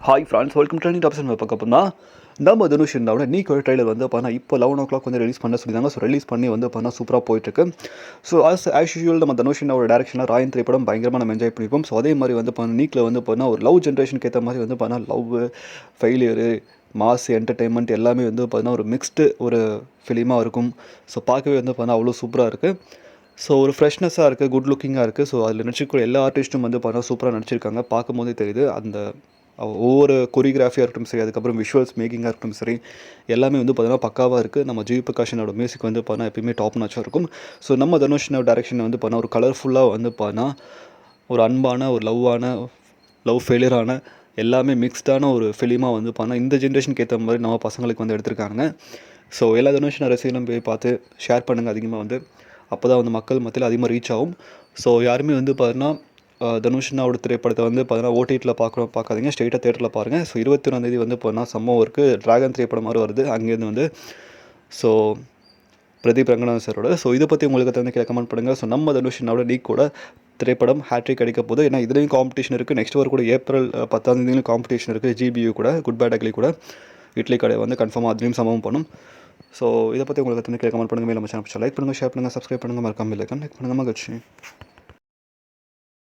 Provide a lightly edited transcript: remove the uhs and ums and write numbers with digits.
Hi friends, welcome to tops and பார்க்க போனா நம்ம தனுஷ் இருந்தாவோட நீக்கோட ட்ரைலர் வந்து பார்த்தா இப்போ 11 o'clock வந்து ரிலீஸ் பண்ண சொல்லியிருந்தாங்க. ஸோ ரிலீஸ் பண்ணி வந்து பார்த்தா சூப்பராக போயிட்டுருக்கு. ஸோ ஆஸ் யூஷுவல் நம்ம தனுஷ் ஒரு டேரக்ஷனில் ராயன் திரைப்படம் பயங்கரமாக நம்ம என்ஜாய் பண்ணிப்போம். ஸோ அதே மாதிரி வந்து பார்த்தா நீக்கில் வந்து பார்த்தா ஒரு லவ் ஜென்ரேஷனுக்கு ஏற்ற மாதிரி வந்து பார்த்தா லவ், ஃபெயிலியரு, மாஸ், என்டர்டெயின்மெண்ட் எல்லாமே வந்து பார்த்தீங்கன்னா ஒரு மிக்ஸ்டு ஒரு ஃபிலிமாக இருக்கும். ஸோ பார்க்கவே வந்து பார்த்தா அவ்வளோ சூப்பராக இருக்குது. ஸோ ஒரு ஃப்ரெஷ்னஸாக இருக்குது, குட் லுக்கிங்காக இருக்குது. ஸோ அதில் நடிச்சிருக்கிற எல்லா ஆர்டிஸ்ட்டும் வந்து பார்த்தா சூப்பராக நடிச்சிருக்காங்க. பார்க்கும்போதே தெரியுது. அந்த ஒவ்வொரு கொரியோகிராஃபியாக இருக்கட்டும் சரி, அதுக்கப்புறம் விஷுவல்ஸ் மேக்கிங்காக இருக்கட்டும் சரி, எல்லாமே வந்து பார்த்தீங்கன்னா பக்காவாக இருக்குது. நம்ம ஜி பிரகாஷனோட மியூசிக் வந்து பார்த்தா எப்பயுமே டாப் நாச்சாக இருக்கும். ஸோ நம்ம தனுஷ்னோட டேரக்ஷன் வந்து பார்த்தா ஒரு கலர்ஃபுல்லாக வந்து பார்த்தா ஒரு அன்பான, ஒரு லவ் ஃபெயிலியரான எல்லாமே மிக்ஸ்டான ஒரு ஃபிலிமாக வந்து பார்த்தா இந்த ஜென்ரேஷனுக்கு ஏற்ற மாதிரி நம்ம பசங்களுக்கு வந்து எடுத்திருக்காங்க. ஸோ எல்லா தனுஷன் ரசிகர்களும் போய் பார்த்து ஷேர் பண்ணுங்கள் அதிகமாக வந்து. அப்போ தான் வந்து மக்கள் மத்தியில் அதிகமாக ரீச் ஆகும். ஸோ யாருமே வந்து பார்த்தீங்கன்னா தனுஷ்னாவோட திரைப்படத்தை வந்து பார்த்தீங்கன்னா ஓடிடியில் பார்க்காதீங்க, ஸ்ட்ரெயிட்டாக தேட்டரில் பாருங்கள். ஸோ 21 வந்து பார்த்தீங்கன்னா சம்பவம் இருக்குது. ட்ராகன் திரைப்படம் மாதிரி வருது அங்கேருந்து வந்து. ஸோ பிரதீப் ரங்கநாதன் சாரோட. ஸோ இதை பற்றி உங்களுக்கு வந்து கமெண்ட் பண்ணுங்கள். ஸோ நம்ம தனுஷ்னாவோட நீக்கோட திரைப்படம் ஹேட்ரிக் அடிக்க போகுது. ஏன்னா இதுலேயும் காம்படிஷன் இருக்குது. நெக்ஸ்ட் வர கூட ஏப்ரல் 10 காம்படிஷன் இருக்குது. ஜிபியூ கூட, குட் பேட் அக்லி கூட, இட்லி கடை வந்து கன்ஃபார்மாக அதுலேயும் சம்பவம் பண்ணும். ஸோ இதை பற்றி உங்களுக்கு வந்து கமெண்ட் பண்ணுங்கள். மேலே நம்ம சேனல் லைக் பண்ணுங்கள், ஷேர் பண்ணுங்கள், சப்ஸ்கிரைப் பண்ணுங்கள், மறக்காமல் இல்லை கனெக்ட் பண்ணுங்கள். மகிழ்ச்சி.